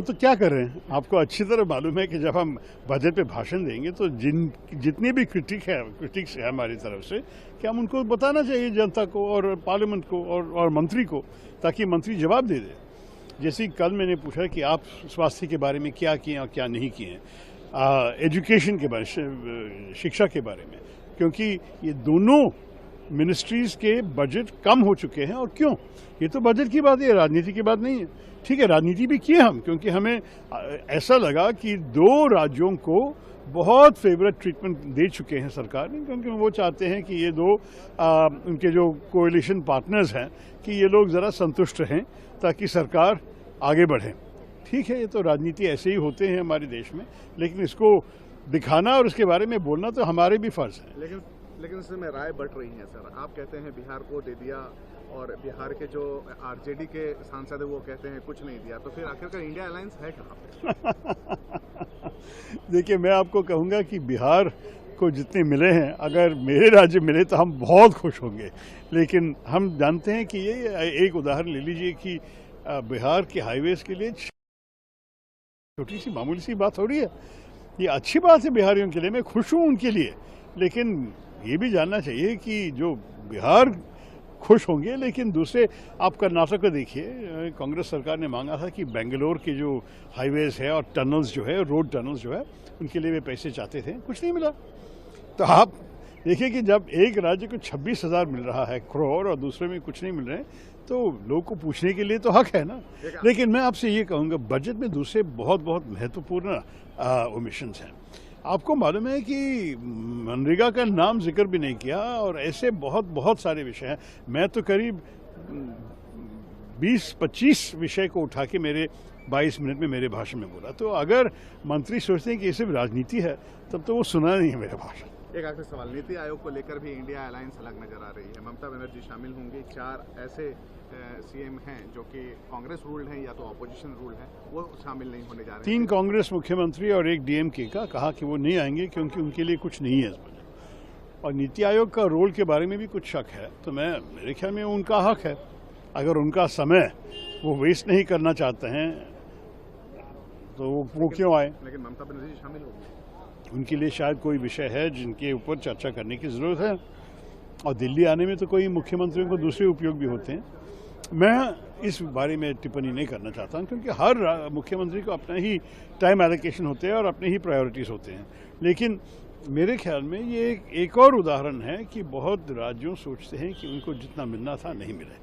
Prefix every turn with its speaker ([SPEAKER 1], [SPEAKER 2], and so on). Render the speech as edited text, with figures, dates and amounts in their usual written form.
[SPEAKER 1] तो क्या कर रहे हैं? आपको अच्छी तरह मालूम है कि जब हम बजट पे भाषण देंगे तो जितनी भी क्रिटिक्स है हमारी तरफ से कि हम उनको बताना चाहिए जनता को और पार्लियामेंट को और मंत्री को, ताकि मंत्री जवाब दे दे। जैसे कल मैंने पूछा कि आप स्वास्थ्य के बारे में क्या किए और क्या नहीं किए हैं, एजुकेशन के बारे शिक्षा के बारे में, क्योंकि ये दोनों मिनिस्ट्रीज़ के बजट कम हो चुके हैं। और क्यों? ये तो बजट की बात है, राजनीति की बात नहीं है। ठीक है, राजनीति भी किए हम, क्योंकि हमें ऐसा लगा कि 2 राज्यों को बहुत फेवरेट ट्रीटमेंट दे चुके हैं सरकार ने, क्योंकि वो चाहते हैं कि ये 2 उनके जो कोएलिशन पार्टनर्स हैं कि ये लोग ज़रा संतुष्ट रहें ताकि सरकार आगे बढ़े। ठीक है, ये तो राजनीति ऐसे ही होते हैं हमारे देश में, लेकिन इसको दिखाना और उसके बारे में बोलना तो हमारे भी फ़र्ज़ है।
[SPEAKER 2] लेकिन इसमें राय बढ़ रही है सर। आप कहते हैं बिहार को दे दिया और बिहार के जो आरजेडी के सांसद है वो कहते हैं कुछ नहीं दिया, तो फिर आखिरकार इंडिया अलायंस है कहाँ पे?
[SPEAKER 1] देखिए, मैं आपको कहूँगा कि बिहार को जितने मिले हैं, अगर मेरे राज्य मिले तो हम बहुत खुश होंगे। लेकिन हम जानते हैं कि ये एक उदाहरण ले लीजिए कि बिहार के हाईवेज़ के लिए छोटी सी मामूली सी बात हो रही है। ये अच्छी बात है बिहारियों के लिए, मैं खुश हूँ उनके लिए। लेकिन ये भी जानना चाहिए कि जो बिहार खुश होंगे, लेकिन दूसरे आप कर्नाटक को देखिए, कांग्रेस सरकार ने मांगा था कि बेंगलोर के जो हाईवेज़ है और टनल्स जो है, रोड टनल्स जो है, उनके लिए वे पैसे चाहते थे, कुछ नहीं मिला। तो आप देखिए कि जब एक राज्य को 26,000 मिल रहा है करोड़ और दूसरे में कुछ नहीं मिल रहे, तो लोग को पूछने के लिए तो हक है ना। लेकिन मैं आपसे ये कहूँगा, बजट में दूसरे बहुत बहुत महत्वपूर्ण ओमिशंस हैं। आपको मालूम है कि मनरेगा का नाम जिक्र भी नहीं किया, और ऐसे बहुत बहुत सारे विषय हैं। मैं तो करीब 20-25 विषय को उठा के मेरे 22 मिनट में मेरे भाषण में बोला। तो अगर मंत्री सोचते हैं कि ये सिर्फ राजनीति है, तब तो वो सुना नहीं है मेरा भाषण।
[SPEAKER 2] एक आखिरी सवाल, नीति आयोग को लेकर भी इंडिया अलायंस अलग नजर आ रही है। ममता बनर्जी शामिल होंगी, 4 ऐसे सीएम हैं जो कि कांग्रेस रूल्ड हैं या तो ऑपोजिशन रूल्ड हैं, वो शामिल नहीं होने जा रहे हैं।
[SPEAKER 1] 3 कांग्रेस मुख्यमंत्री और 1 डीएमके का कहा कि वो नहीं आएंगे क्योंकि उनके लिए कुछ नहीं है इस बजट। और नीति आयोग का रोल के बारे में भी कुछ शक है, तो मेरे ख्याल में उनका हक है। अगर उनका समय वो वेस्ट नहीं करना चाहते हैं तो वो क्यों आए?
[SPEAKER 2] लेकिन ममता बनर्जी शामिल होगी,
[SPEAKER 1] उनके लिए शायद कोई विषय है जिनके ऊपर चर्चा करने की ज़रूरत है। और दिल्ली आने में तो कोई मुख्यमंत्रियों को दूसरे उपयोग भी होते हैं। मैं इस बारे में टिप्पणी नहीं करना चाहता हूँ, क्योंकि हर मुख्यमंत्री को अपना ही टाइम एलोकेशन होते हैं और अपने ही प्रायोरिटीज़ होते हैं। लेकिन मेरे ख्याल में ये एक और उदाहरण है कि बहुत राज्यों सोचते हैं कि उनको जितना मिलना था नहीं मिले।